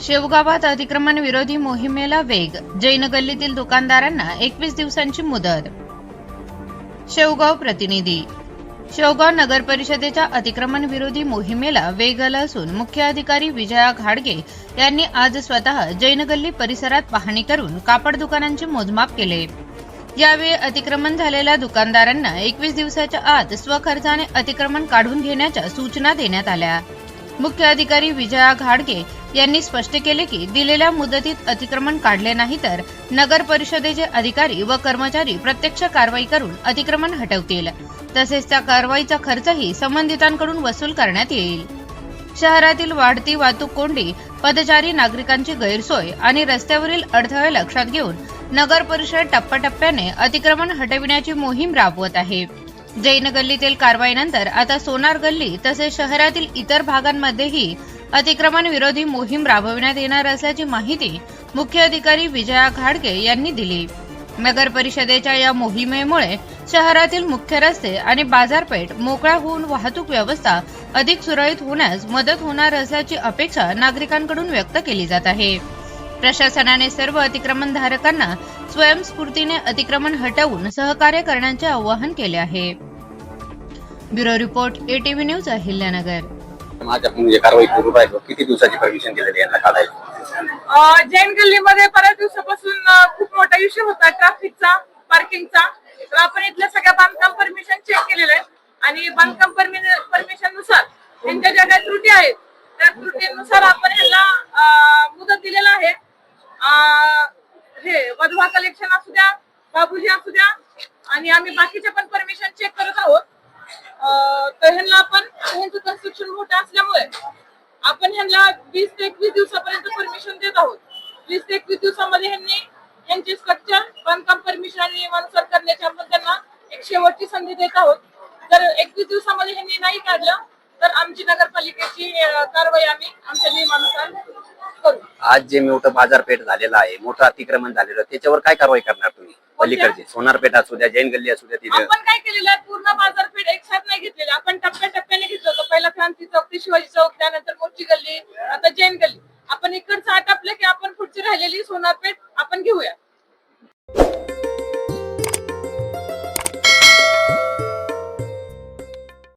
शेवगावात अतिक्रमण विरोधी मोहिमेला वेग, जैन गल्लीतील दुकानदारांना 21 दिवसांची मुदत. शेवगाव प्रतिनिधी. शेवगाव नगर परिषदेच्या अतिक्रमण विरोधी मोहिमेला वेग आला असून मुख्य अधिकारी विजया घाडगे यांनी आज स्वतः जैन गल्ली परिसरात पाहणी करून कापड दुकानांचे मोजमाप केले. यावेळी अतिक्रमण झालेल्या दुकानदारांना 21 दिवसाच्या आत स्वखर्चाने अतिक्रमण काढून घेण्याच्या सूचना देण्यात आल्या. मुख्य अधिकारी विजया घाडगे यांनी स्पष्ट केले की दिलेल्या मुदतीत अतिक्रमण काढले नाही तर नगर परिषदेचे अधिकारी व कर्मचारी प्रत्यक्ष कारवाई करून अतिक्रमण हटवतील. तसेच त्या कारवाईचा खर्चही संबंधितांकडून वसूल करण्यात येईल. शहरातील वाढती वाहतूक कोंडी, पदचारी नागरिकांची गैरसोय आणि रस्त्यावरील अडथळे लक्षात घेऊन नगर परिषद टप्प्याटप्प्याने अतिक्रमण हटविण्याची मोहीम राबवत आहे. जैन गल्लीतील कारवाईनंतर आता सोनार गल्ली तसेच शहरातील इतर भागांमध्येही अतिक्रमण विरोधी मोहीम राबविण्यात येणार असल्याची माहिती मुख्य अधिकारी विजया घाडगे यांनी दिली. नगर परिषदेच्या या मोहिमेमुळे शहरातील मुख्य रस्ते आणि बाजारपेठ मोकळ्या होऊन वाहतूक व्यवस्था अधिक सुरळीत होण्यास मदत होणार असल्याची अपेक्षा नागरिकांकडून व्यक्त केली जात आहे. प्रशासनाने सर्व अतिक्रमणधारकांना स्वयंस्फूर्तीने अतिक्रमण हटवून सहकार्य करण्याचे आवाहन केले आहे. Bureau report ATV news Ahilyanagar. माझ्या म्हणजे कारवाई सुरू आहे. किती दिवसाची परमिशन दिलेली यांना काढायला? जैन गल्लीमध्ये बऱ्याच दिवसापासून खूप मोठा इश्यू होता ट्रॅफिकचा, पार्किंगचा. तर आपण इथल्या सगळ्या बांधकाम परमिशन चेक केलेले आहेत आणि बांधकाम परमिशन नुसार त्यांच्या ज्या काही त्रुटी आहेत त्या त्रुटीनुसार आपण ह्याला मुदत दिलेला आहे. हे वधवा कलेक्शन असू द्या, बाबूजी असू द्या आणि आम्ही बाकीचे पण परमिशन चेक करत आहोत. तर ह्यांना आपण ह्यांचं कन्स्ट्रक्शन मोठं असल्यामुळे आपण ह्यांना 20 ते 21 दिवसापर्यंत परमिशन देत आहोत. 20 ते 21 दिवसामध्ये ह्यांनी यांचे स्ट्रक्चर बांधकाम परमिशन आणि नियमानुसार करण्याची आपण त्यांना एक शेवटची संधी देत आहोत. जर 21 दिवसामध्ये ह्यांनी नाही काढलं तर आमची नगरपालिकेची कारवाई आम्ही आमच्या नियमानुसार करू. आज जे मोठं बाजारपेठ झालेलं आहे, मोठं अतिक्रमण झालेलं, त्याच्यावर काय कारवाई करणार तुम्ही? पलीकडचे सोनारपेठ असू द्या, जैन गल्ली असू द्या, तिथे आपण काय केलेलं आहे, पूर्ण बाजारपेठ एक साथ नाही घेतलेली. आपण टप्प्याटप्प्याने घेतलं होतं. पहिला क्रांती चौक ते शिवाजी चौक, त्यानंतर मोठी गल्ली, आता जैन गल्ली. आपण इकडचं आटपलं की आपण पुढची राहिलेली सोनारपेठ आपण घेऊया.